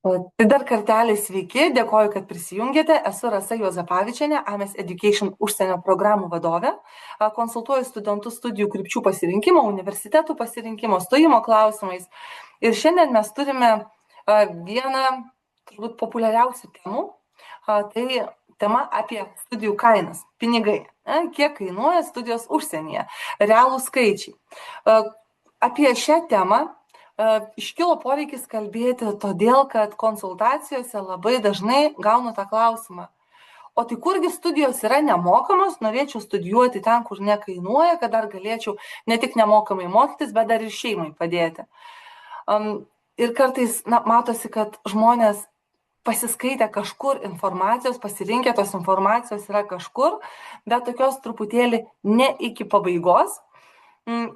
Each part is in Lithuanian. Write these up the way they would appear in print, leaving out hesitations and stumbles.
Tai dar kartelį sveiki, dėkoju, kad prisijungėte. Esu Rasa Juozapavičienė, AMES Education užsienio programų vadovė. Konsultuoju studentus studijų krypčių pasirinkimo, universitetų pasirinkimo, stojimo klausimais. Ir šiandien mes turime vieną turbūt populiariausių temų. Tai tema apie studijų kainas, pinigai. Kiek kainuoja studijos užsienyje, realūs skaičiai. Apie šią temą iškilo poreikis kalbėti, todėl kad konsultacijose labai dažnai gaunu tą klausimą. O tai kurgi studijos yra nemokamos, norėčiau studijuoti ten, kur nekainuoja, kad dar galėčiau ne tik nemokamai mokytis, bet dar ir šeimai padėti. Ir kartais matosi, kad žmonės pasiskaitę kažkur informacijos, pasirinkę tos informacijos yra kažkur, bet tokios truputėlį ne iki pabaigos.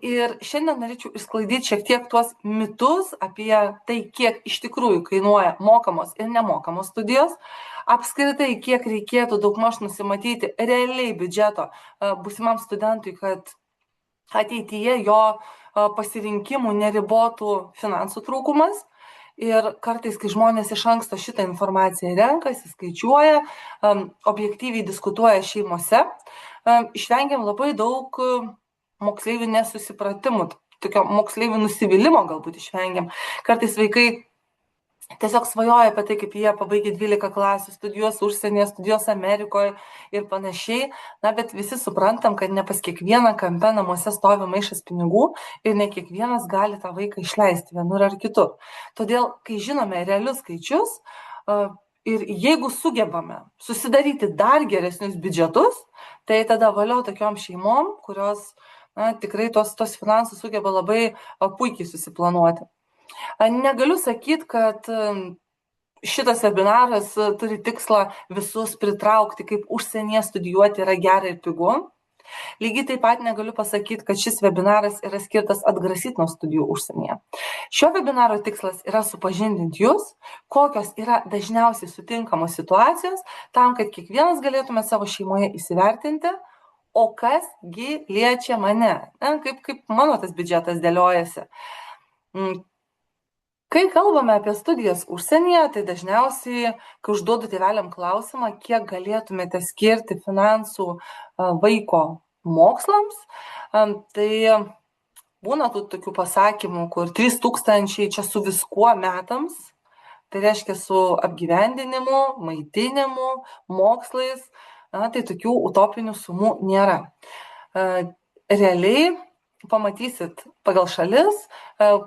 Ir šiandien norėčiau išsklaidyti šiek tiek tuos mitus apie tai, kiek iš tikrųjų kainuoja mokamos ir nemokamos studijos, apskritai kiek reikėtų daugmaž nusimatyti realiai biudžeto būsimam studentui, kad ateityje jo pasirinkimų neribotų finansų trūkumas. Ir kartais, kai žmonės iš anksto šitą informaciją renkasi, skaičiuoja, objektyviai diskutuoja šeimose, išvengiam labai daug moksleivių nesusipratimų, tokio moksleivių nusivylimo galbūt išvengiam. Kartais vaikai tiesiog svajoja apie tai, kaip jie pabaigė 12 klasių, studijuos užsienyje, studijuos Amerikoje ir panašiai. Bet visi suprantam, kad ne pas kiekvieną kampę namuose stovi maišas pinigų ir ne kiekvienas gali tą vaiką išleisti vienur ar kitur. Todėl, kai žinome realius skaičius ir jeigu sugebame susidaryti dar geresnius biudžetus, tai tada valio tokiom šeimom, kurios tikrai tos finansus sugeba labai puikiai susiplanuoti. Negaliu sakyti, kad šitas webinaras turi tikslą visus pritraukti, kaip užsienyje studijuoti yra gera ir pigu. Lygiai taip pat negaliu pasakyti, kad šis webinaras yra skirtas atgrasyti nuo studijų užsienyje. Šio webinaro tikslas yra supažindinti jūs, kokios yra dažniausiai sutinkamos situacijos, tam, kad kiekvienas galėtume savo šeimoje įsivertinti, o kasgi liečia mane, kaip mano tas biudžetas dėliojasi. Kai kalbame apie studijas užsienyje, tai dažniausiai, kai užduodu tėveliam klausimą, kiek galėtumėte skirti finansų vaiko mokslams, tai būna tų tokių pasakymų, kur 3000 čia su viskuo metams, tai reiškia su apgyvendinimu, maitinimu, mokslais, tai tokių utopinių sumų nėra. Realiai pamatysit pagal šalis,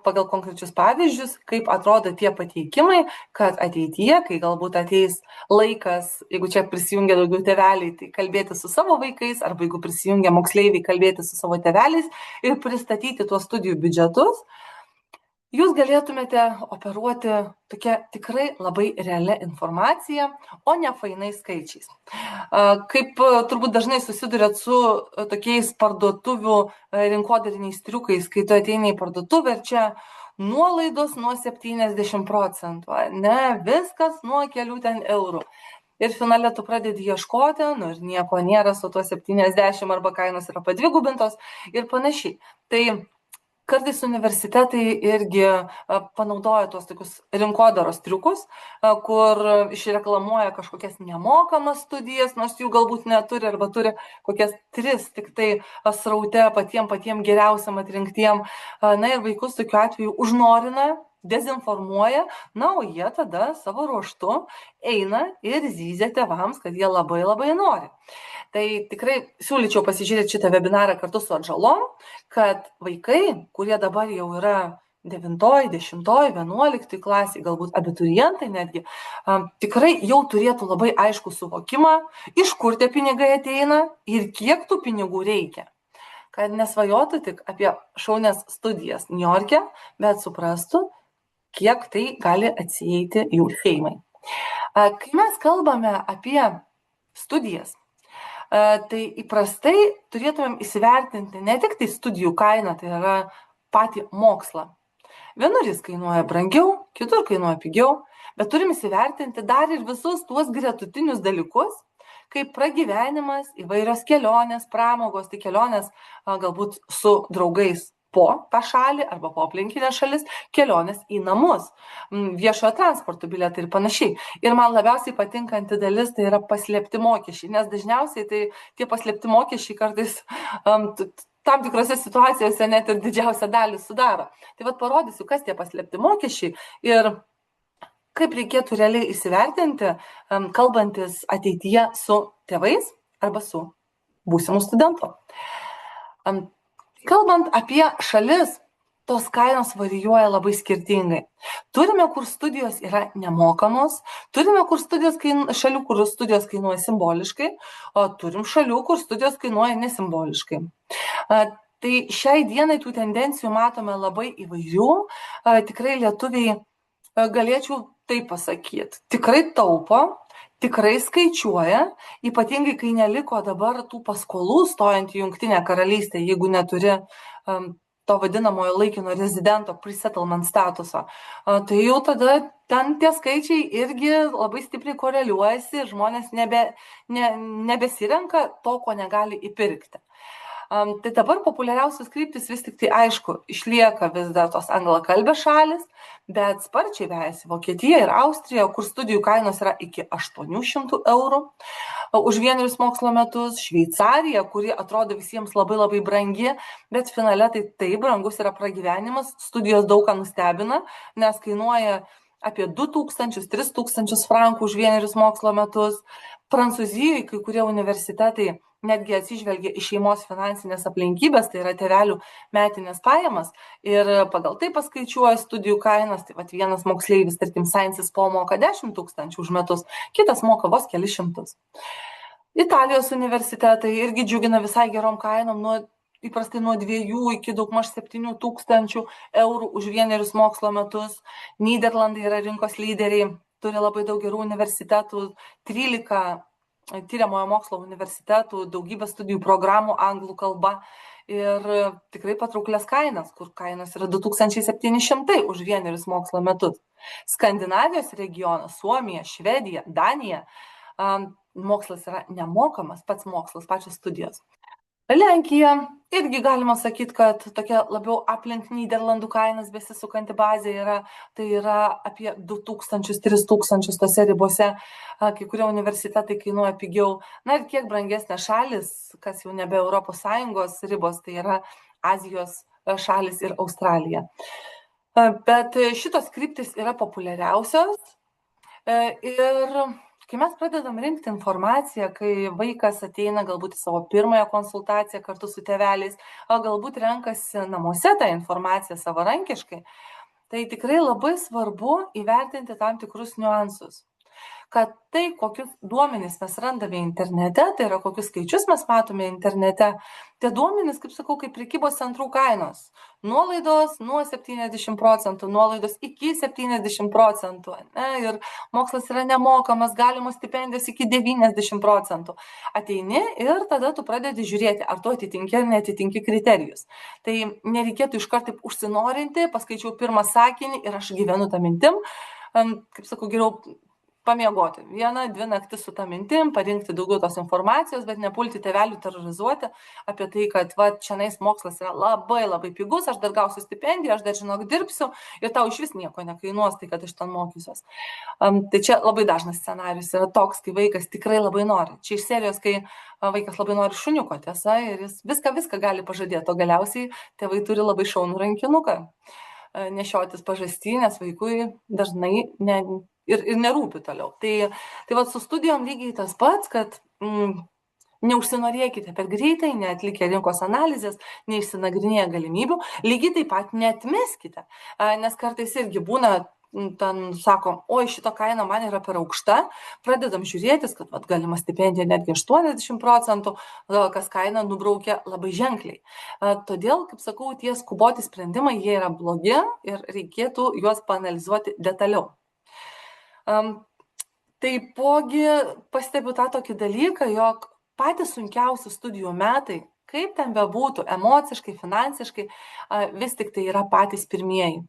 pagal konkrečius pavyzdžius, kaip atrodo tie pateikimai, kad ateityje, kai galbūt ateis laikas, jeigu čia prisijungia daugiau tėveliai, tai kalbėti su savo vaikais, arba jeigu prisijungia moksleiviai, kalbėti su savo tėveliais ir pristatyti tuos studijų biudžetus, jūs galėtumėte operuoti tokia tikrai labai realia informacija, o ne fainais skaičiais. Kaip turbūt dažnai susidurėt su tokiais parduotuvių rinkodariniais triukais, kai tu ateini į parduotuvę ir čia nuolaidos nuo 70%, ne, viskas nuo kelių ten eurų. Ir finale tu pradedi ieškoti, ir nieko nėra su tuo 70 arba kainos yra padvigubintos ir panašiai. Tai kartais universitetai irgi panaudoja tuos tokius rinkodaros triukus, kur išreklamuoja kažkokias nemokamas studijas, nors jų galbūt neturi arba turi kokias 3 tik tai sraute patiem geriausiam atrinktiem. Ir vaikus tokiu atveju užnorina, dezinformuoja, o jie tada savo ruožtu eina ir zyzia tėvams, kad jie labai labai nori. Tai tikrai siūlyčiau pasižiūrėti šitą webinarą kartu su atžalom, kad vaikai, kurie dabar jau yra 9, 10, 11 klasiai, galbūt abiturientai netgi, tikrai jau turėtų labai aišku suvokimą, iš kur tie pinigai ateina ir kiek tų pinigų reikia. Kad nesvajotų tik apie šaunias studijas Niujorke, bet suprastų, kiek tai gali atsieiti jų šeimai. Kai mes kalbame apie studijas, tai įprastai turėtumėm įsivertinti ne tik tai studijų kainą, tai yra patį mokslą. Vienur jis kainuoja brangiau, kitur kainuoja pigiau, bet turim įsivertinti dar ir visus tuos gretutinius dalykus, kaip pragyvenimas, įvairios kelionės, pramogos, tai kelionės galbūt su draugais po tą šalį arba po aplinkinės šalis kelionės į namus, viešojo transporto bilietai ir panašiai. Ir man labiausiai patinkanti dalis tai yra paslėpti mokesčiai, nes dažniausiai tai tie paslėpti mokesčiai kartais tam tikrose situacijose net ir didžiausią dalį sudaro. Tai vat parodysiu, kas tie paslėpti mokesčiai ir kaip reikėtų realiai įsivertinti, kalbantis ateityje su tėvais arba su būsimu studentu. Kalbant apie šalis, tos kainos varijuoja labai skirtingai. Turime, kur studijos yra nemokamos, turime šalių, kur studijos kainuoja simboliškai, o turim šalių, kur studijos kainuoja nesimboliškai. Tai šiai dienai tų tendencijų matome labai įvairių. Tikrai lietuviai, galėčiau taip pasakyti, tikrai taupo, tikrai skaičiuoja, ypatingai kai neliko dabar tų paskolų stojant į Jungtinę karalystę, jeigu neturi to vadinamojo laikino rezidento pre-settlement statuso. Tai jau tada ten tie skaičiai irgi labai stipriai koreliuojasi, žmonės nebesirenka to, ko negali įpirkti. Tai dabar populiariausios kryptis vis tik tai aišku, išlieka vis dar tos anglakalbės šalis, bet sparčiai vejasi Vokietija ir Austrija, kur studijų kainos yra iki 800 eurų už 1 mokslo metus, Šveicarija, kuri atrodo visiems labai labai brangi, bet finale tai taip brangus yra pragyvenimas, studijos daug ką nustebina, nes kainuoja apie 2000–3000 frankų už 1 mokslo metus. Prancūzijoje kai kurie universitetai netgi atsižvelgia į šeimos finansinės aplinkybės, tai yra tėvelių metinės pajamas ir pagal tai paskaičiuoja studijų kainas, tai vat vienas moksleivis, tarkim, Sciences Po moka 10 000 už metus, kitas moka vos kelis šimtus. Italijos universitetai irgi džiugina visai gerom kainom, įprastai nuo 2 iki daugmaž 7 000 eurų už 1 mokslo metus. Nyderlandai yra rinkos lyderiai, turi labai daug gerų universitetų, 13 tyriamojo mokslo universitetų, daugybę studijų programų anglų kalba ir tikrai patrauklias kainas, kur kainos yra 2700 už 1 mokslo metus. Skandinavijos regionas, Suomija, Švedija, Danija, mokslas yra nemokamas, pats mokslas, pačios studijos. Lenkija irgi galima sakyti, kad tokia labiau aplink Nyderlandų kainas besisukanti bazė yra, tai yra apie 2000–3000 tose ribose, kai kurie universitetai kainuoja pigiau. Na ir kiek brangesnės šalis, kas jau nebe ES ribos, tai yra Azijos šalis ir Australija. Bet šitos kryptis yra populiariausios ir kai mes pradedam rinkti informaciją, kai vaikas ateina galbūt į savo pirmąją konsultaciją kartu su tėveliais, o galbūt renkasi namuose tą informaciją savarankiškai, tai tikrai labai svarbu įvertinti tam tikrus niuansus. Kad tai, kokius duomenys mes randame internete, tai yra kokius skaičius mes matome internete, tie duomenys, kaip sakau, kaip prekybos centrų kainos. Nuolaidos nuo 70%, nuolaidos iki 70%. Ir mokslas yra nemokamas, galimos stipendijos iki 90%. Ateini ir tada tu pradedi žiūrėti, ar tu atitinki ar netitinki kriterijus. Tai nereikėtų iškart taip užsinorinti, paskaičiau pirmą sakinį ir aš gyvenu tą mintim. Kaip sakau, geriau pamiegoti 1–2 naktis su tą mintim, parinkti daugiau tos informacijos, bet nepulti tėvelių terrorizuoti apie tai, kad čianais mokslas yra labai labai pigus, aš dar gausiu stipendiją, aš dar žinok dirbsiu ir tau iš vis nieko nekainuos tai, kad aš ten mokysiuos. Tai čia labai dažnas scenarius yra toks, kai vaikas tikrai labai nori. Čia iš serijos, kai vaikas labai nori šuniuko, tiesa, ir jis viską gali pažadėti, o galiausiai tėvai turi labai šaunų rankinuką nešiotis pažastį, nes vaikui dažnai ir nerūpi toliau. Tai su studijom lygiai tas pats, kad neužsinorėkite per greitai, neatlikę rinkos analizės, neišsinagrinėję galimybių, lygiai taip pat neatmeskite, nes kartais irgi būna, ten sakom, oi šito kaina man yra per aukšta, pradedam žiūrėtis, kad galima stipendija netgi 80%, kas kainą nubraukia labai ženkliai. Todėl, kaip sakau, tie skuboti sprendimai, jie yra blogi ir reikėtų juos paanalizuoti detaliau. Taipogi pastebiu tą tokį dalyką, jog patys sunkiausi studijų metai, kaip ten bebūtų, emociškai, finansiškai, vis tik tai yra patys pirmieji.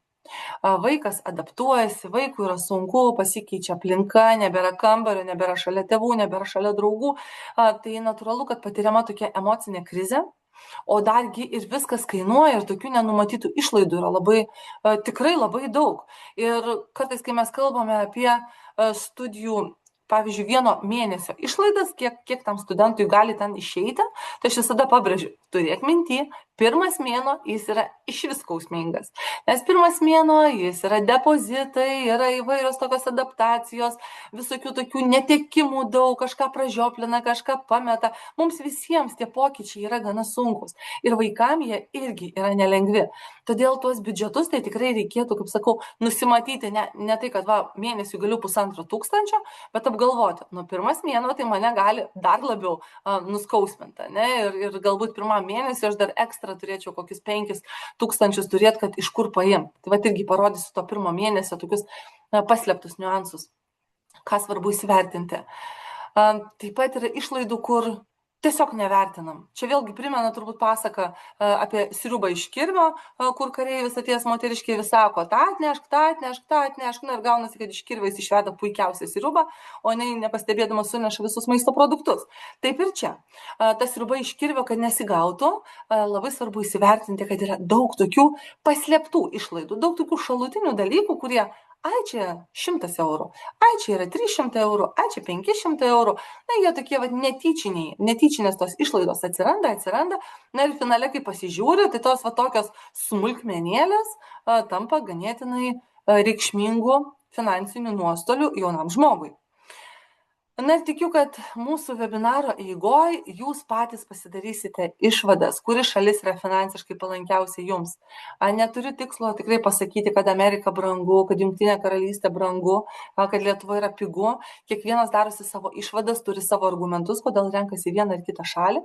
Vaikas adaptuojasi, vaikui yra sunku, pasikeičia aplinka, nebėra kambario, nebėra šalia tėvų, nebėra šalia draugų. Tai natūralu, kad patiriama tokia emocinė krizė. O dargi ir viskas kainuoja ir tokių nenumatytų išlaidų yra tikrai labai daug. Ir kartais, kai mes kalbame apie studijų, pavyzdžiui, 1 mėnesio išlaidas, kiek tam studentui gali ten išeiti, tai aš visada pabrėžiu, turėk minty, 1 mėnuo jis yra išvis skausmingas. Nes 1 mėnuo jis yra depozitai, yra įvairios tokios adaptacijos, visokių tokių netekimų daug, kažką pražioplina, kažką pameta. Mums visiems tie pokyčiai yra gana sunkus. Ir vaikam jie irgi yra nelengvi. Todėl tuos biudžetus tai tikrai reikėtų, kaip sakau, nusimatyti. Ne tai, kad mėnesių galiu 1500, bet apgalvoti. 1 mėnuo tai mane gali dar labiau nuskausminti. Ne? Ir galbūt 1 mėnesį aš dar ekstra turėčiau kokius 5000 turėti, kad iš kur paimti. Tai va irgi parodysiu to 1 mėnesio tokius paslėptus niuansus, ką svarbu įsivertinti. Taip pat yra išlaidų, kur tiesiog nevertinam. Čia vėlgi primena turbūt pasaką apie sriubą iš kirvio, kur kareivis atėjęs moteriškiai vis sako, tą atnešk, na ir gaunasi, kad iš kirvio jis išveda puikiausią sriubą, o nepastebėdamas suneša visus maisto produktus. Taip ir čia. Ta sriuba iš kirvio, kad nesigautų, labai svarbu įsivertinti, kad yra daug tokių paslėptų išlaidų, daug tokių šalutinių dalykų, kurie ai čia 100 eurų, ai čia yra 300 eurų, ai čia 500 eurų. Na, jie tokie netyčinės tos išlaidos atsiranda. Na ir finale, kai pasižiūri, tai tos tokios smulkmenėlės tampa ganėtinai reikšmingų finansinių nuostolių jaunam žmogui. Na ir tikiu, kad mūsų webinaro eigoj jūs patys pasidarysite išvadas, kuri šalis yra finansiškai palankiausia jums. Neturiu tikslo tikrai pasakyti, kad Amerika brangu, kad Jungtinė karalystė brangu, kad Lietuva yra pigu. Kiekvienas darosi savo išvadas, turi savo argumentus, kodėl renkasi vieną ar kitą šalį.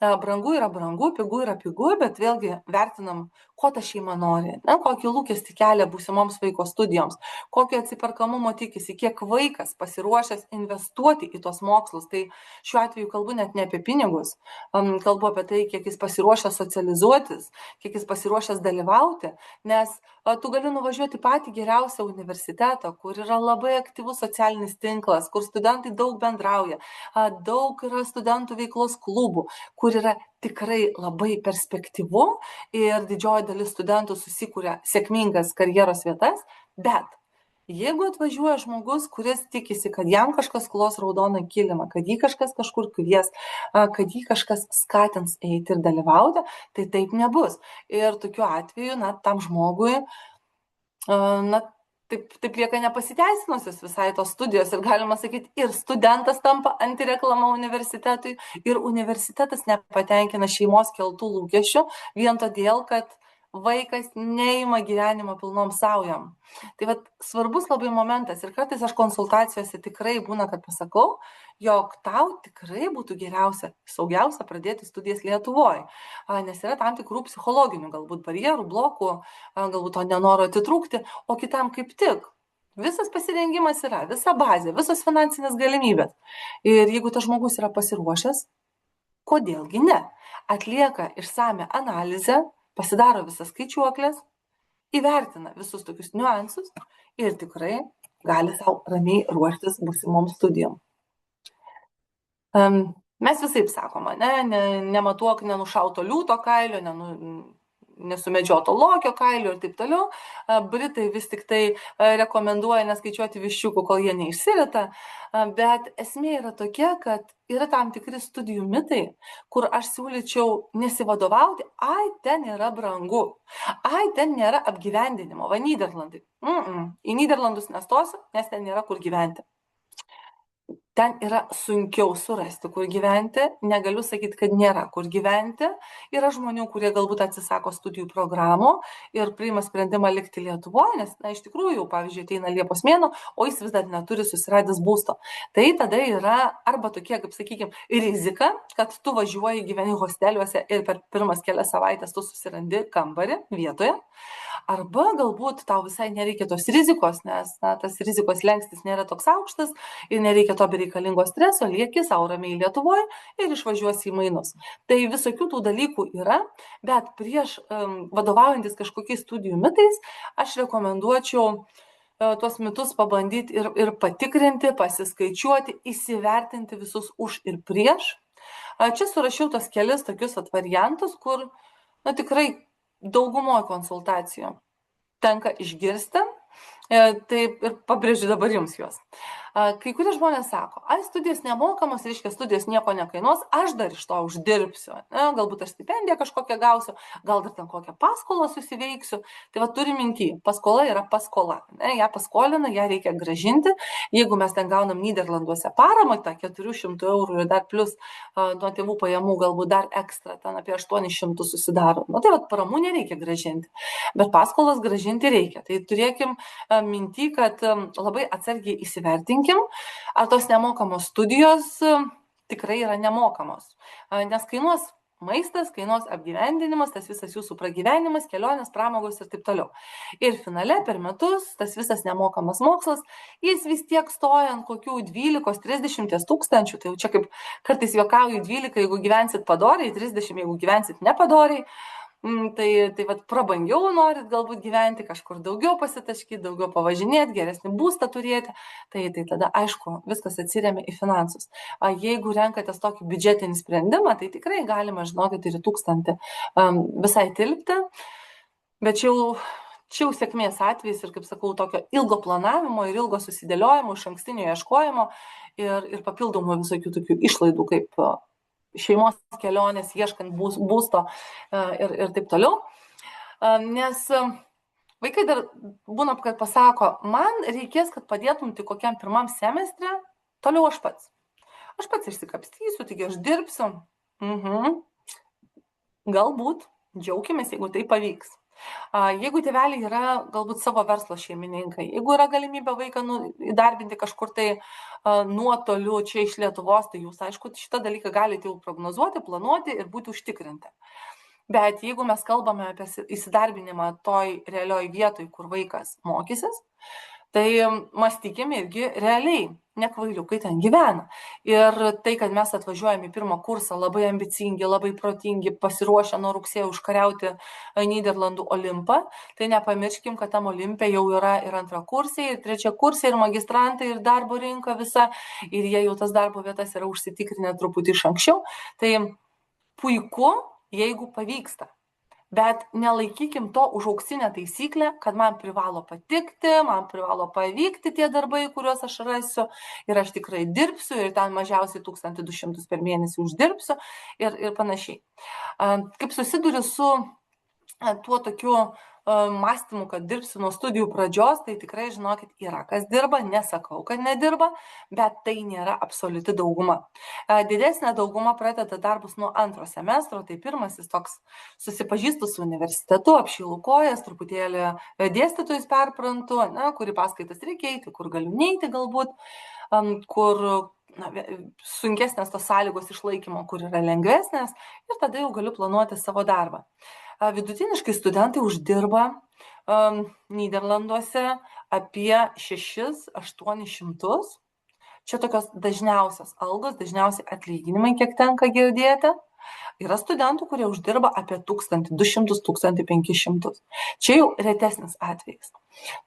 Brangu yra brangu, pigu yra pigu, bet vėlgi vertinam, ko ta šeima nori, kokį lūkestį kelia būsimoms vaiko studijoms, kokio atsiperkamumo tikisi, kiek vaikas pasiruošęs investuoti į tuos mokslus. Tai šiuo atveju kalbu net ne apie pinigus, kalbu apie tai, kiek jis pasiruošęs socializuotis, kiek jis pasiruošęs dalyvauti, nes tu gali nuvažiuoti patį geriausią universitetą, kur yra labai aktyvus socialinis tinklas, kur studentai daug bendrauja, daug yra studentų veiklos klubų, kur yra tikrai labai perspektyvu ir didžioji dalis studentų susikuria sėkmingas karjeros vietas, bet jeigu atvažiuoja žmogus, kuris tikisi, kad jam kažkas klos raudoną kilimą, kad jį kažkas kažkur kvies, kad jį kažkas skatins eiti ir dalyvauti, tai taip nebus. Ir tokiu atveju, tam žmogui, taip lieka nepasiteisinusios visai tos studijos ir galima sakyti, ir studentas tampa antireklama universitetui, ir universitetas nepatenkina šeimos keltų lūkesčių vien todėl, kad vaikas neima gyvenimo pilnom saujom. Tai svarbus labai momentas ir kartais aš konsultacijose tikrai būna, kad pasakau, jog tau tikrai būtų geriausia, saugiausia pradėti studijas Lietuvoje, nes yra tam tikrų psichologinių galbūt barjerų, blokų, galbūt to nenoro atitrūkti, o kitam kaip tik. Visas pasirengimas yra, visa bazė, visos finansinės galimybės. Ir jeigu tas žmogus yra pasiruošęs, kodėlgi ne? Atlieka išsame analizę, pasidaro visas skaičiuoklės, įvertina visus tokius niuansus ir tikrai gali savo ramiai ruoštis būsimom studijom. Mes visaip sakoma, nematuok nenušauto liūto kailio, nesumedžioto lokio kailio ir taip toliau. Britai vis tik tai rekomenduoja neskaičiuoti viščiukų, kol jie neišsirita, bet esmė yra tokia, kad yra tam tikri studijų mitai, kur aš siūlyčiau nesivadovauti, ten yra brangu, ten nėra apgyvendinimo, Nyderlandai. Į Nyderlandus nestosiu, nes ten nėra kur gyventi. Ten yra sunkiau surasti, kur gyventi. Negaliu sakyti, kad nėra kur gyventi. Yra žmonių, kurie galbūt atsisako studijų programų ir priima sprendimą likti Lietuvoje, nes, iš tikrųjų, pavyzdžiui, ateina Liepos mėnuo, o jis vis dar neturi susiradęs būsto. Tai tada yra arba tokie, kaip sakykime, rizika, kad tu važiuoji, gyveni hosteliuose ir per pirmas kelias savaitės tu susirandi kambarį vietoje. Arba galbūt tau visai nereikia tos rizikos, nes tas rizikos lengstis nėra toks aukštas ir nereikia to bereikalingo streso, lieki sau ramiai Lietuvoje ir išvažiuosi į mainus. Tai visokių tų dalykų yra, bet prieš vadovaujantis kažkokiais studijų mitais, aš rekomenduočiau tuos mitus pabandyti ir patikrinti, pasiskaičiuoti, įsivertinti visus už ir prieš. Čia surašiau tos kelis tokius variantus, kur tikrai daugumoje konsultacijų tenka išgirsti, taip ir pabrėžiu dabar jums juos. Kai kurie žmonės sako, studijos nemokamos, reiškia, studijos nieko nekainuos, aš dar iš to uždirbsiu, galbūt aš stipendiją kažkokią gausiu, gal dar ten kokią paskolą susiveiksiu. Tai turi minty, paskola yra paskola, ją paskolina, ją reikia gražinti. Jeigu mes ten gaunam Nyderlanduose paramą, tą 400 eurų ir dar plus nuo tėvų pajamų galbūt dar ekstra, ten apie 800 susidaro. Tai paramų nereikia gražinti, bet paskolas gražinti reikia. Tai turėkim minty, kad labai atsargiai įsivertinkim, ar tos nemokamos studijos tikrai yra nemokamos. Nes kainuos maistas, kainuos apgyvendinimas, tas visas jūsų pragyvenimas, kelionės, pramogos ir taip toliau. Ir finale per metus tas visas nemokamas mokslas, jis vis tiek stoja ant kokių 12-30 tūkstančių. Tai jau čia kaip kartais juokauju 12, jeigu gyvensit padoriai, 30, jeigu gyvensit nepadoriai. Tai prabangiau norit galbūt gyventi, kažkur daugiau pasitaškyti, daugiau pavažinėti, geresnį būstą turėti, tai tada aišku, viskas atsiremia į finansus. Jeigu renkatės tokį biudžetinį sprendimą, tai tikrai galima, žinokit, ir 1000 visai tilpti, bet čia jau sėkmės atvejis ir, kaip sakau, tokio ilgo planavimo ir ilgo susidėliojimo, išankstinio ieškojimo ir papildomų visokių tokių išlaidų, kaip šeimos kelionės, ieškant būsto ir taip toliau. Nes vaikai dar būna, kad pasako, man reikės, kad padėtum tik kokiam pirmam semestre, toliau aš pats. Aš pats išsikapstysiu, taigi aš dirbsiu. Galbūt, džiaukimės, jeigu tai pavyks. Jeigu tėveliai yra galbūt savo verslo šeimininkai, jeigu yra galimybė vaiką įdarbinti kažkur tai nuotoliu čia iš Lietuvos, tai jūs, aišku, šitą dalyką galite jau prognozuoti, planuoti ir būti užtikrinti. Bet jeigu mes kalbame apie įsidarbinimą toj realioj vietoj, kur vaikas mokysis, tai mąstykime irgi realiai, nekvailiukai ten gyvena. Ir tai, kad mes atvažiuojame į pirmą kursą labai ambicingi, labai protingi, pasiruošę nuo rugsėjo užkariauti Nyderlandų Olimpą, tai nepamirškim, kad tam Olimpe jau yra ir antrakursiai, ir trečiakursiai, ir magistrantai, ir darbo rinka visa, ir jie jau tas darbo vietas yra užsitikrinę truputį iš anksčiau. Tai puiku, jeigu pavyksta. Bet nelaikykim to už auksinę taisyklę, kad man privalo patikti, man privalo pavykti tie darbai, kuriuos aš rasiu ir aš tikrai dirbsiu ir ten mažiausiai 1200 per mėnesį uždirbsiu ir panašiai. Kaip susiduriu su tuo tokiu mąstymu, kad dirbsiu nuo studijų pradžios, tai tikrai, žinokit, yra kas dirba, nesakau, kad nedirba, bet tai nėra absoliuti dauguma. Didesnė dauguma pradeda darbus nuo antro semestro, tai pirmasis toks susipažįstu su universitetu, apšylu kojas, truputėlį dėstytojus perprantu, kurį paskaitas reikia eiti, kur galiu neiti galbūt, kur sunkesnės tos sąlygos išlaikymo, kur yra lengvesnės ir tada jau galiu planuoti savo darbą. Vidutiniškai studentai uždirba Nyderlanduose apie 600-800. Čia tokios dažniausios algos, dažniausiai atlyginimai, kiek tenka girdėti. Yra studentų, kurie uždirba apie 1200-1500. Čia jau retesnis atvejis.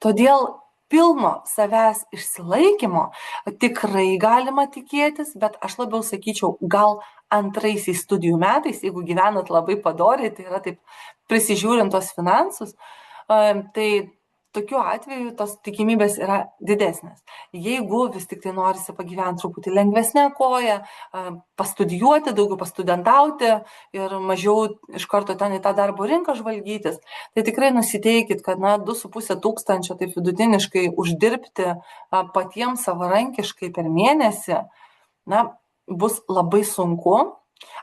Todėl pilno savęs išsilaikymo tikrai galima tikėtis, bet aš labiau sakyčiau, gal antraisiais studijų metais, jeigu gyvenat labai padoriai, tai yra taip prisižiūrint tos finansus, tai tokiu atveju tos tikimybės yra didesnės. Jeigu vis tik tai norisi pagyventi truputį lengvesnę koją, pastudijuoti, daugiau pastudentauti ir mažiau iš karto ten į tą darbo rinką žvalgytis, tai tikrai nusiteikit, kad 2,5 tūkstančio taip vidutiniškai uždirbti patiems savarankiškai per mėnesį, bus labai sunku.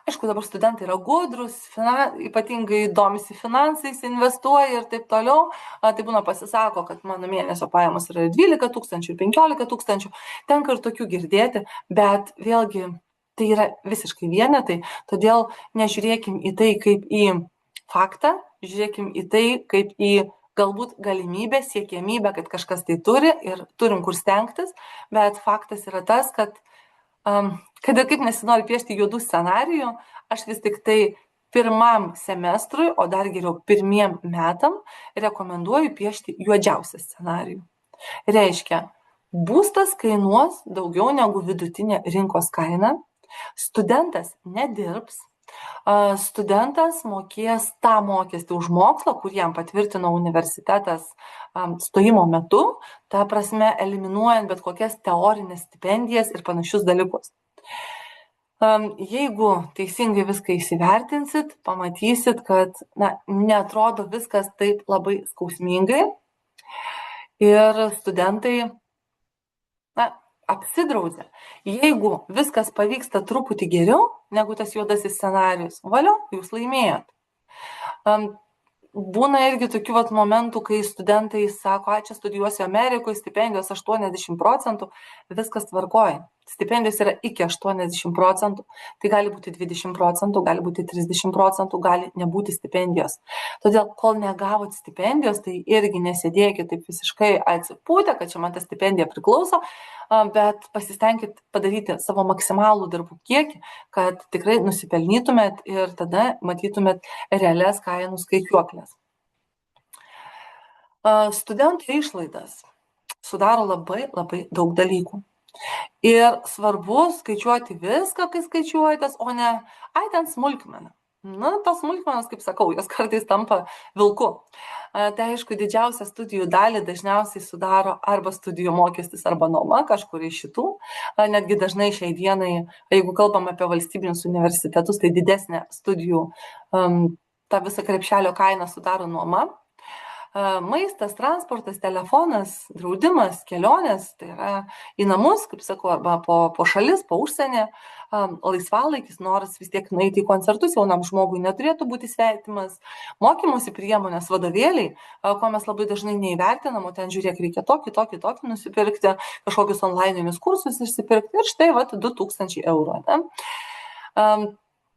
Aišku, dabar studentai yra gudrus, ypatingai domisi finansais, investuoja ir taip toliau. Tai būna pasisako, kad mano mėnesio pajamos yra 12 tūkstančių, 15 tūkstančių. Tenka ir tokių girdėti, bet vėlgi tai yra visiškai vienetai. Todėl nežiūrėkim į tai kaip į faktą, žiūrėkim į tai kaip į galbūt galimybę, siekiamybę, kad kažkas tai turi ir turim kur stengtis, bet faktas yra tas, kad ir kaip nesinori piešti juodų scenarijų, aš vis tik tai pirmam semestrui, o dar geriau pirmiem metam, rekomenduoju piešti juodžiausią scenarijų. Reiškia, būstas kainuos daugiau negu vidutinė rinkos kaina, Studentas nedirbs, studentas mokės tą mokestį už mokslą, kurį jam patvirtino universitetas stojimo metu, ta prasme eliminuojant bet kokias teorinės stipendijas ir panašius dalykus. Jeigu teisingai viską įsivertinsit, pamatysit, kad neatrodo viskas taip labai skausmingai ir studentai apsidraudžia. Jeigu viskas pavyksta truputį geriau negu tas juodasis scenarijus, valio, jūs laimėjot. Būna irgi tokių momentų, kai studentai sako, čia studijuosiu Amerikoje, stipendijos 80%, viskas tvarkoja. Stipendijos yra iki 80%, tai gali būti 20%, gali būti 30%, gali nebūti stipendijos. Todėl, kol negavot stipendijos, tai irgi nesėdėkit taip visiškai atsipūtę, kad čia man ta stipendija priklauso, bet pasistengkit padaryti savo maksimalų darbų kiekį, kad tikrai nusipelnytumėt ir tada matytumėt realias kainų skaičiuoklės. Studentų išlaidas sudaro labai daug dalykų. Ir svarbu skaičiuoti viską, kai skaičiuojatės, o ne, ten smulkmena. Tos smulkmenos, kaip sakau, jos kartais tampa vilku. Tai aišku, didžiausią studijų dalį dažniausiai sudaro arba studijų mokestis, arba nuoma, kažkur iš šitų. Netgi dažnai šiai dienai, jeigu kalbam apie valstybinius universitetus, tai didesnė studijų, ta visa krepšelio kaina sudaro nuoma. Maistas, transportas, telefonas, draudimas, kelionės, tai yra į namus, kaip sakau, arba po šalis, po užsienį, laisvalaikis, noras vis tiek nueiti į koncertus jaunam žmogui neturėtų būti svetimas, mokymosi priemonės, vadovėliai, ko mes labai dažnai neįvertinam, o ten žiūrėk, reikia tokį nusipirkti, kažkokius onlininius kursus išsipirkti ir štai 2000 eurų.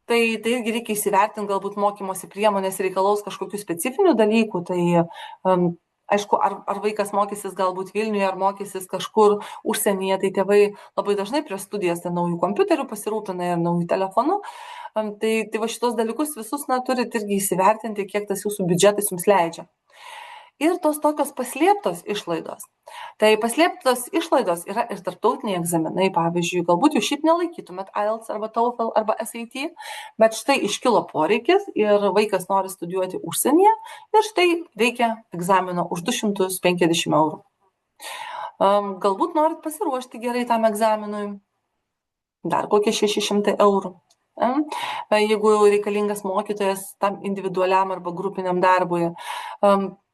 Tai irgi reikia įsivertinti, galbūt mokymosi priemonės reikalaus kažkokių specifinių dalykų, tai aišku, ar vaikas mokysis galbūt Vilniuje, ar mokysis kažkur užsienyje, tai tėvai labai dažnai prieš studijas naujų kompiuterių pasirūpina ir naujų telefonų, tai va šitos dalykus visus turit irgi įsivertinti, kiek tas jūsų biudžetas jums leidžia. Ir tos tokios paslėptos išlaidos. Tai paslėptos išlaidos yra ir tarptautiniai egzaminai, pavyzdžiui, galbūt jūs šiaip nelaikytumėt IELTS arba TOEFL arba SAT, bet štai iškilo poreikis ir vaikas nori studijuoti užsienyje ir štai reikia egzamino už 250 eurų. Galbūt norit pasiruošti gerai tam egzaminui, dar kokie 600 eurų. Jeigu reikalingas mokytojas tam individualiam arba grupiniam darbui.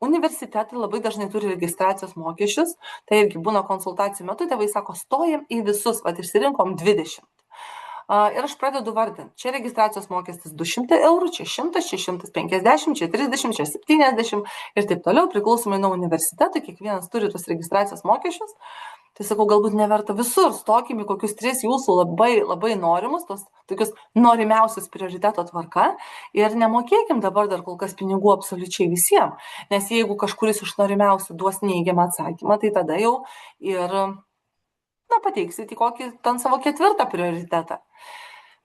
Universitetai labai dažnai turi registracijos mokesčius, tai irgi būna konsultacijų metu, tėvai sako, stojam į visus, išsirinkom 20. Ir aš pradedu vardinti, čia registracijos mokestis 200 eurų, čia 100, čia 150, čia 30, čia 70 ir taip toliau, priklausomai nuo universitetų, kiekvienas turi tos registracijos mokesčius. Tai sakau, galbūt neverta visur, stokim į kokius 3 jūsų labai norimus, tos tokius norimiausius prioriteto tvarka ir nemokėkim dabar dar kol kas pinigų absoliučiai visiems, nes jeigu kažkuris iš norimiausių duos neigiamą atsakymą, tai tada jau ir pateiksit į kokį ten savo 4 prioritetą.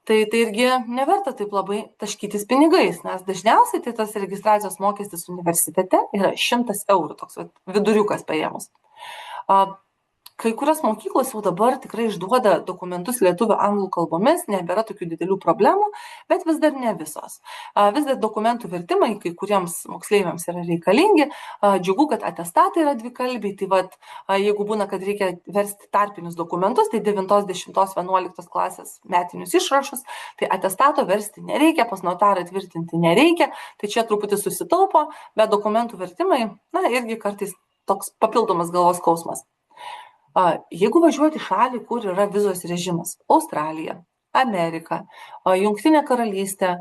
Tai irgi neverta taip labai taškytis pinigais, nes dažniausiai tai tas registracijos mokestis universitete yra 100 eurų, toks viduriukas paėmus. Kai kurios mokyklos jau dabar tikrai išduoda dokumentus lietuvių anglų kalbomis, nebėra tokių didelių problemų, bet vis dar ne visos. Vis dar dokumentų vertimai kai kuriems moksleiviams yra reikalingi. Džiugu, kad atestatai yra dvikalbiai, tai jeigu būna, kad reikia versti tarpinius dokumentus, tai 9, 10, 11 klasės metinius išrašus, tai atestato versti nereikia, pas notarą tvirtinti nereikia, tai čia truputį susitaupo, bet dokumentų vertimai, irgi kartais toks papildomas galvos skausmas. Jeigu važiuoti šalį, kur yra vizos režimas, Australija, Amerika, Jungtinė karalystė,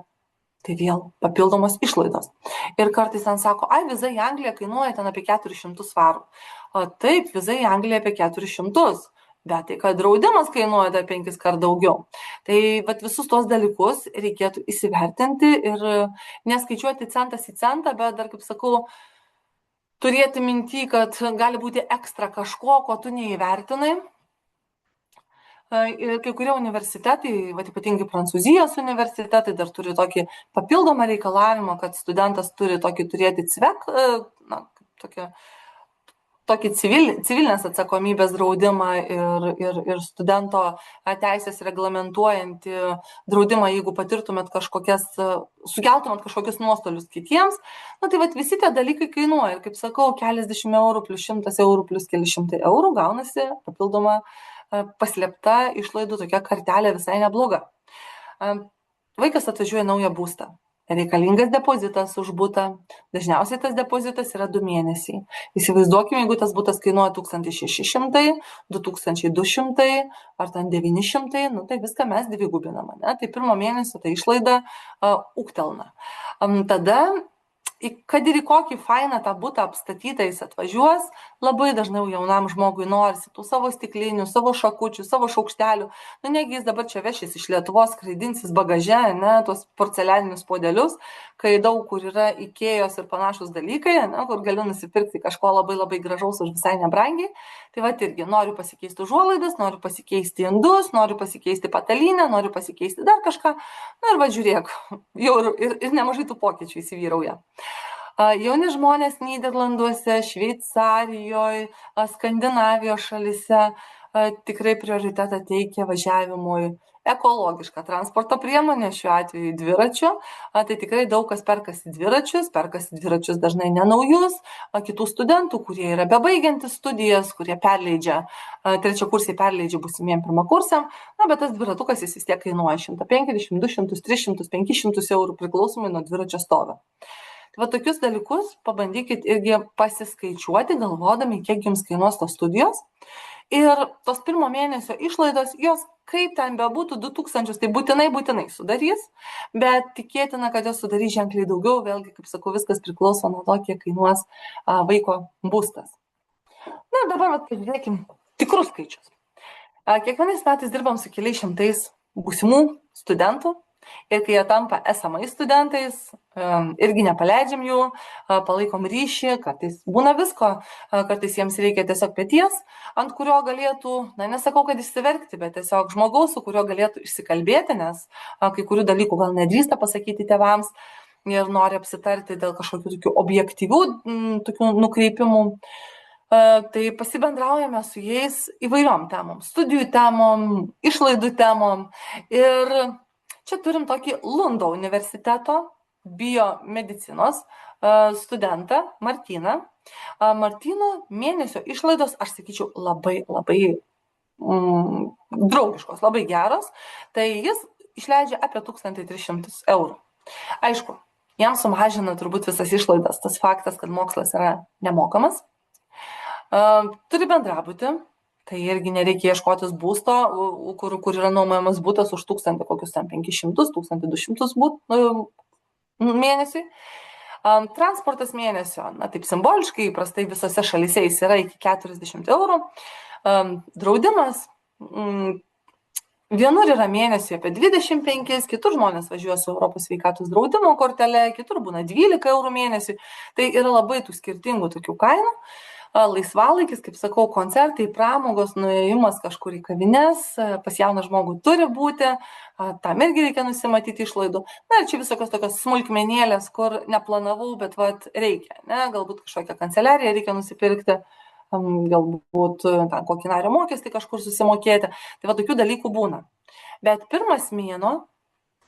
tai vėl papildomos išlaidos. Ir kartais ten sako, viza į Angliją kainuoja ten apie 400 svarų. Taip, viza į Angliją apie 400, bet tai kad draudimas kainuoja dar 5 kart daugiau. Tai visus tos dalykus reikėtų įsivertinti ir neskaičiuoti centas į centą, bet dar, kaip sakau, turėti minty, kad gali būti ekstra kažko, ko tu neįvertinai. Ir kai kurie universitetai, ypatingai Prancūzijos universitetai, dar turi tokį papildomą reikalavimą, kad studentas turi tokį turėti CVEC, tokią tokį civilinės atsakomybės draudimą ir studento teisės reglamentuojantį draudimą, jeigu patirtumėt sukeltumėt kažkokius nuostolius kitiems. Na tai vat visi tie dalykai kainuoja. Ir kaip sakau, keliasdešimt eurų plus 100 eurų plus keli šimtai eurų gaunasi papildoma paslėpta išlaidų tokia kartelė visai nebloga. Vaikas atvažiuoja naują būstą. Reikalingas depozitas už butą. Dažniausiai tas depozitas yra 2 mėnesiai. Įsivaizduokime, jeigu tas butas kainuoja 1600, 2200 ar ten 900, nu tai viską mes dvigubinam, ne? Tai pirmo mėnesio ta išlaida ūgtelna. Tada, kad ir į kokį fainą tą butą apstatytą jis atvažiuos, labai dažnai jaunam žmogui norisi tų savo stiklinių, savo šakučių, savo šaukštelių. Nu, negi jis dabar čia vešis iš Lietuvos, skraidinsis bagaže, ne, tuos porcelianinius puodelius, kai daug kur yra Ikėjos ir panašus dalykai, ne, kur galiu nusipirkti kažko labai labai gražaus už visai nebrangiai. Tai va irgi noriu pasikeisti užuolaidas, noriu pasikeisti indus, noriu pasikeisti patalynę, noriu pasikeisti dar kažką. Na ir va žiūrėk, jau ir nemažai tų pokyčių įsivyrauja. Jauni žmonės Nyderlanduose, Šveicarijoje, Skandinavijos šalise tikrai prioritetą teikia važiavimui ekologišką transporto priemonę, šiuo atveju dviračiu. Tai tikrai daug kas perkasi dviračius dažnai nenaujus, kitų studentų, kurie yra bebaigiantis studijas, kurie trečiakursiai perleidžia būsimiem pirmakursiam, bet tas dviratukas jis vis tiek kainuoja 150, 200, 300, 500 eurų priklausomai nuo dviračio stovio. Va tokius dalykus pabandykit irgi pasiskaičiuoti, galvodami, kiek jums kainuos tos studijos. Ir tos pirmo mėnesio išlaidos, jos kaip ten bebūtų 2000, tai būtinai sudarys, bet tikėtina, kad jos sudarys ženkliai daugiau, vėlgi, kaip sakau, viskas priklauso nuo to, kiek kainuos vaiko būstas. Na, dabar pažiūrėkim tikrus skaičius. Kiekvienais metais dirbam su keliais šimtais būsimų studentų. Ir kai jie tampa esamais studentais, irgi nepaleidžiam jų, palaikom ryšį, kartais būna visko, kartais jiems reikia tiesiog peties, ant kurio galėtų, nesakau, kad išsiverkti, bet tiesiog žmogaus, su kuriuo galėtų išsikalbėti, nes kai kurių dalykų gal nedrįsta pasakyti tėvams ir nori apsitarti dėl kažkokių tokių objektyvių tokių nukreipimų. Tai pasibendraujame su jais įvairiom temom, studijų temom, išlaidų temom. Ir čia turim tokį Lundo universiteto biomedicinos studentą Martyną. Martyno mėnesio išlaidos, aš sakyčiau, labai draugiškos, labai geros. Tai jis išleidžia apie 1300 eurų. Aišku, jam sumažina turbūt visas išlaidas tas faktas, kad mokslas yra nemokamas. Turi bendrabutį. Tai irgi nereikia ieškotis būsto, kur yra nuomojamas būtas už 1500, 1200 mėnesiui. Transportas mėnesio, taip simboliškai, įprastai visose šalyse jis yra iki 40 eurų. Draudimas, vienur yra mėnesį apie 25, kitur žmonės važiuoja su Europos sveikatos draudimo kortele, kitur būna 12 eurų mėnesį. Tai yra labai tų skirtingų tokių kainų. Laisvalaikis, kaip sakau, koncertai, pramogos, nuėjimas kažkur į kavines, pas jauną žmogų turi būti, tam irgi reikia nusimatyti išlaidų. Na ir čia visokios tokios smulkmenėlės, kur neplanavau, bet reikia, ne? Galbūt kažkokią kanceliariją reikia nusipirkti, galbūt kokį nario mokestį kažkur susimokėti. Tai tokių dalykų būna. Bet pirmas mėnuo,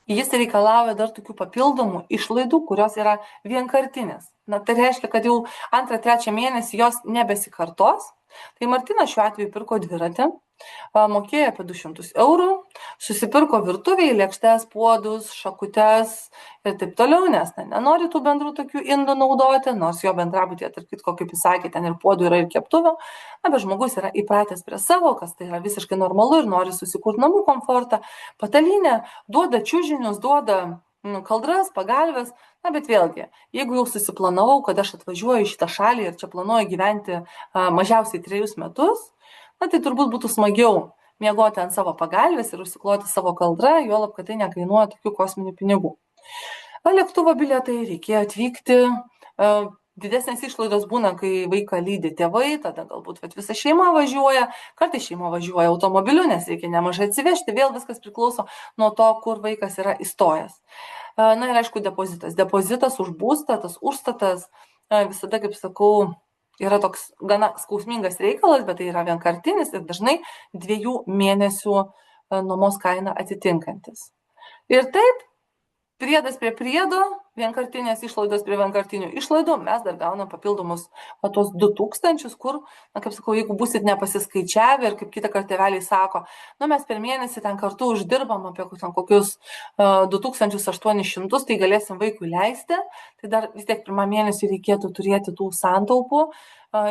jis reikalauja dar tokių papildomų išlaidų, kurios yra vienkartinės. Tai reiškia, kad jau 2-3 mėnesį jos nebesikartos. Tai Martynas šiuo atveju pirko dviratį, mokėjo apie 200 eurų, susipirko virtuvėje lėkštes, puodus, šakutes ir taip toliau, nes nenori tų bendrų tokių indų naudoti, nors jo bendrabutyje, tarp kitko, kaip jis sakė, ten ir puodų yra ir keptuvių, bet žmogus yra įpratęs prie savo, kas tai yra visiškai normalu ir nori susikurti namų komfortą. Patalynė duoda čiužinius, duoda kaldras, pagalves, bet vėlgi, jeigu jau susiplanavau, kad aš atvažiuoju į šitą šalį ir čia planuoju gyventi mažiausiai 3 metus, tai turbūt būtų smagiau miegoti ant savo pagalvės ir užsikloti savo kaldrą, juolab, kad tai nekainuoja tokių kosminių pinigų. Lėktuvo bilietai, reikėjo atvykti, didesnės išlaidos būna, kai vaiką lydi tėvai, tada galbūt visa šeima važiuoja, kartais šeima važiuoja automobiliu, nes reikia nemažai atsivežti, vėl viskas priklauso nuo to, kur vaikas yra įstojęs. Na ir aišku, depozitas už būstą, tas užstatas, visada, kaip sakau, yra toks gana skausmingas reikalas, bet tai yra vienkartinis ir dažnai 2 mėnesių nuomos kainą atitinkantis. Ir taip, priedas prie priedo, vienkartinės išlaidos prie vienkartinių išlaidų, mes dar gaunam papildomus tuos 2000, kur, kaip sakau, jeigu būsit nepasiskaičiavę ir kaip kitą kartą tėveliai sako, mes per mėnesį ten kartu uždirbam apie kokius 2800, tai galėsim vaikui leisti, tai dar vis tiek pirmą mėnesį reikėtų turėti tų santaupų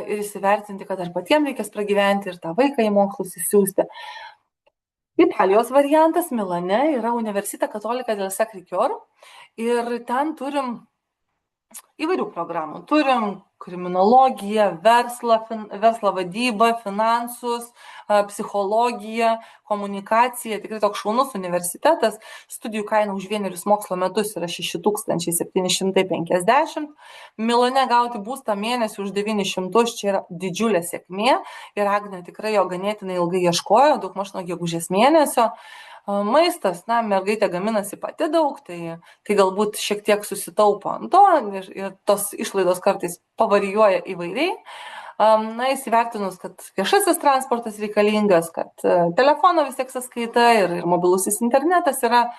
ir įsivertinti, kad ar patiems reikės pragyventi ir tą vaiką į mokslus įsiųsti. Italijos variantas Milane yra Università Cattolica del Sacro Cuore ir ten turim įvairių programų. Turim kriminologiją, verslą vadybą, finansus, psichologiją, komunikaciją. Tikrai toks šaunus universitetas. Studijų kaina už 1 mokslo metus yra 6750. Milane gauti būstą mėnesį už 900, čia yra didžiulė sėkmė. Ir Agnė tikrai jo ganėtinai ilgai ieškojo, daugmaž nuo gegužės mėnesio. Maistas, mergaitė gaminasi pati daug, tai galbūt šiek tiek susitaupo ant to ir tos išlaidos kartais pavarijuoja įvairiai. Įsivertinus, kad viešasis transportas reikalingas, kad telefono vis tiek sąskaita ir mobilusis internetas yra,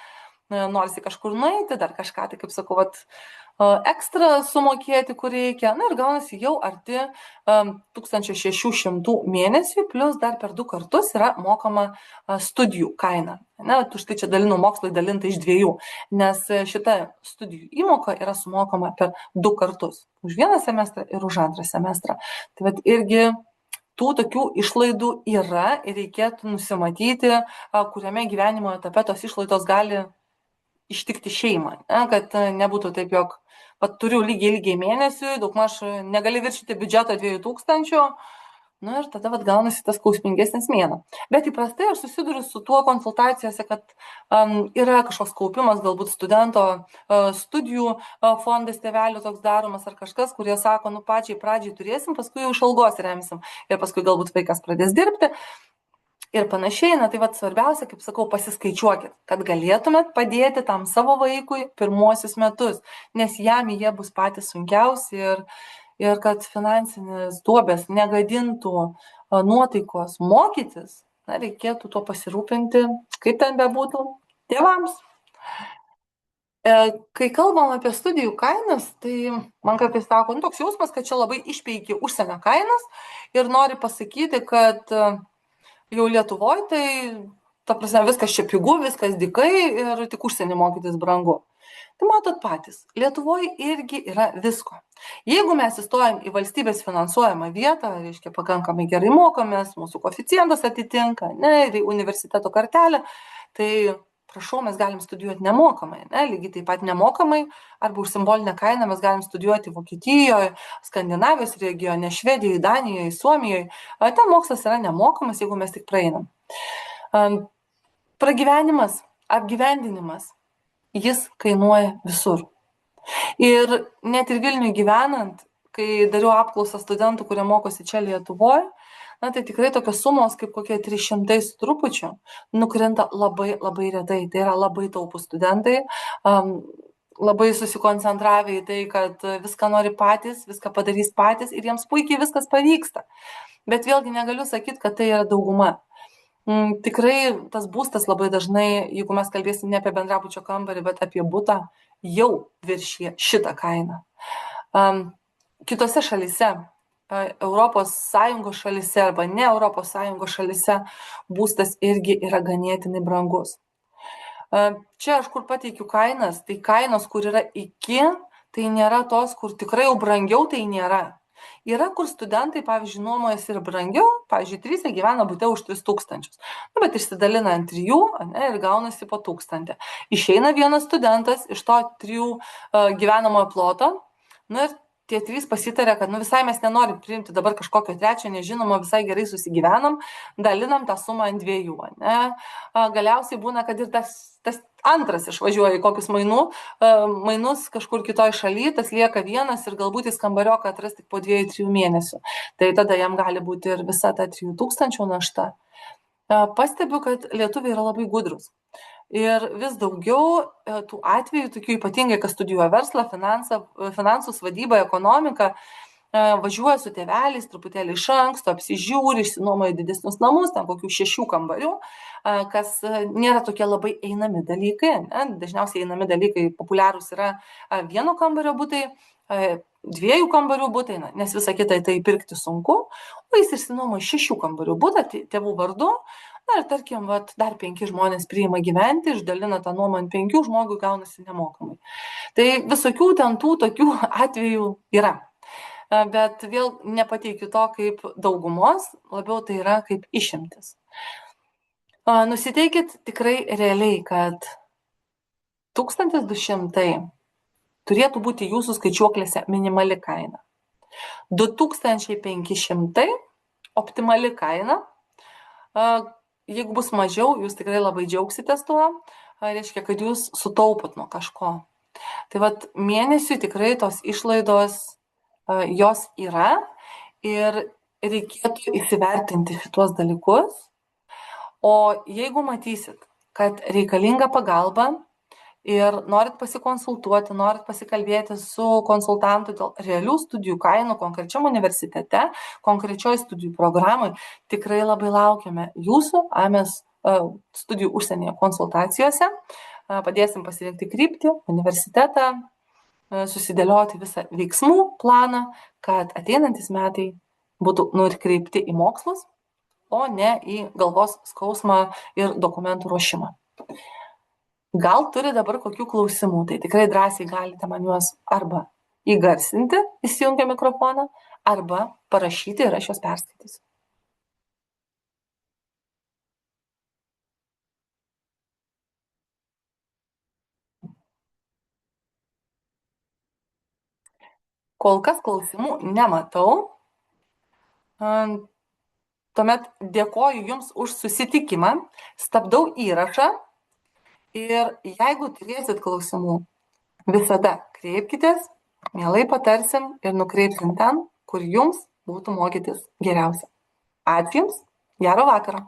norisi kažkur nueiti, dar kažką, tai kaip sakau, ekstra sumokėti, kur reikia. Ir gaunasi jau arti 1600 mėnesių, plus dar per 2 kartus yra mokama studijų kaina. Štai čia dalinu mokslai dalinta iš 2, nes šita studijų įmoka yra sumokama per 2 kartus. Už 1 semestrą ir už 2 semestrą. Tai irgi tų tokių išlaidų yra ir reikėtų nusimatyti, kuriame gyvenimo etape tos išlaidos gali ištikti šeimą, kad nebūtų taip, jog turiu lygiai mėnesiui, daugmaž negali viršyti biudžeto 2000, ir tada gaunasi tas skausmingesnis mėnuo. Bet įprastai aš susiduriu su tuo konsultacijose, kad yra kažkoks kaupimas, galbūt studento studijų fondas tėvelių toks daromas ar kažkas, kurie sako, pačiai pradžiai turėsim, paskui jau iš algos remsim ir paskui galbūt vaikas pradės dirbti. Ir panašiai, tai svarbiausia, kaip sakau, pasiskaičiuokit, kad galėtumėt padėti tam savo vaikui pirmuosius metus, nes jam jie bus patys sunkiausi ir kad finansinės duobės negadintų nuotaikos mokytis, reikėtų tuo pasirūpinti, kaip ten bebūtų, tėvams. Kai kalbam apie studijų kainas, tai man kartais sako, toks jausmas, kad čia labai išpeiki užsienio kainas ir nori pasakyti, kad jau Lietuvoje, tai, ta prasme, viskas čia pigu, viskas dykai ir tik užsienį mokytis brangu. Tai matot patys, Lietuvoje irgi yra visko. Jeigu mes įstojam į valstybės finansuojamą vietą, reiškia, pakankamai gerai mokomės, mūsų koeficientas atitinka, ir universiteto kartelė, tai prašau, mes galim studijuoti nemokamai, lygiai taip pat nemokamai, arba už simbolinę kainą mes galim studijuoti Vokietijoje, Skandinavijos regione, Švedijoje, Danijoje, Suomijoje. Ten mokslas yra nemokamas, jeigu mes tik praeinam. Pragyvenimas, apgyvendinimas, jis kainuoja visur. Ir net ir Vilniuje gyvenant, kai dariau apklausą studentų, kurie mokosi čia Lietuvoje, tai tikrai tokios sumos kaip kokie 300 su trupučiu nukrenta labai, labai retai. Tai yra labai taupūs studentai, labai susikoncentravę į tai, kad viską nori patys, viską padarys patys ir jiems puikiai viskas pavyksta. Bet vėlgi negaliu sakyti, kad tai yra dauguma. Tikrai tas būstas labai dažnai, jeigu mes kalbėsim ne apie bendrabučio kambarį, bet apie butą, jau viršyje šitą kainą. Kitose šalyse, Europos Sąjungos šalyse arba ne Europos Sąjungos šalyse būstas irgi yra ganėtinai brangus. Čia aš kur pateikiu kainas, tai kainos, kur yra iki, tai nėra tos, kur tikrai jau brangiau, tai nėra. Yra, kur studentai, pavyzdžiui, nuomojasi ir brangiau, pavyzdžiui, 3 gyvena bute už 3000, bet išsidalina ant 3 ir gaunasi po 1000. Išeina vienas studentas iš to 3 gyvenamojo ploto, ir tie 3 pasitarė, kad visai mes nenorim priimti dabar kažkokio 3, nežinomo, visai gerai susigyvenam, dalinam tą sumą ant 2. Galiausiai būna, kad ir tas antras išvažiuoja į kokius mainus kažkur kitoj šaly, tas lieka vienas ir galbūt jis kambarioką atras tik po 2-3 mėnesių. Tai tada jam gali būti ir visa ta 3000 našta. Pastebiu, kad lietuviai yra labai gudrus. Ir vis daugiau tų atvejų, tokių ypatingai, kas studijuoja verslą, finansus, vadybą, ekonomiką, važiuoja su tėveliais truputėlį iš anksto, apsižiūri, išsinuomoja didesnius namus, ten kokių 6 kambarių, kas nėra tokie labai einami dalykai. Ne? Dažniausiai einami dalykai populiarūs yra 1 kambario butai, 2 kambarių butai, nes visą kitą tai pirkti sunku, o jis išsinuomoja 6 kambarių butą tėvų vardu. Na ir tarkim, dar 5 žmonės priima gyventi, išdalina tą nuomą ant 5, žmogui gaunasi nemokamai. Tai visokių ten tų tokių atvejų yra. Bet vėl nepateikiu to kaip daugumos, labiau tai yra kaip išimtis. Nusiteikit tikrai realiai, kad 1200 turėtų būti jūsų skaičiuoklėse minimali kaina. 2500 optimali kaina. Jeigu bus mažiau, jūs tikrai labai džiaugsitės tuo, reiškia, kad jūs sutaupot nuo kažko. Tai mėnesiui tikrai tos išlaidos jos yra ir reikėtų įsivertinti šituos dalykus. O jeigu matysit, kad reikalinga pagalba ir norit pasikonsultuoti, norit pasikalbėti su konsultantu dėl realių studijų kainų konkrečiam universitete, konkrečioj studijų programai, tikrai labai laukiame jūsų AMES studijų užsienyje konsultacijose. Padėsim pasirinkti kryptį, universitetą, susidėlioti visą veiksmų planą, kad ateinantis metai būtų nukreipti į mokslus, o ne į galvos skausmą ir dokumentų ruošimą. Gal turi dabar kokių klausimų, tai tikrai drąsiai galite man juos arba įgarsinti, įsijungę mikrofoną, arba parašyti ir aš juos perskaitysiu. Kol kas klausimų nematau. Tuomet dėkoju Jums už susitikimą, stabdau įrašą ir jeigu turėsit klausimų, visada kreipkitės, mielai patarsim ir nukreipsim ten, kur Jums būtų mokytis geriausia. Ačiū Jums, gero vakaro.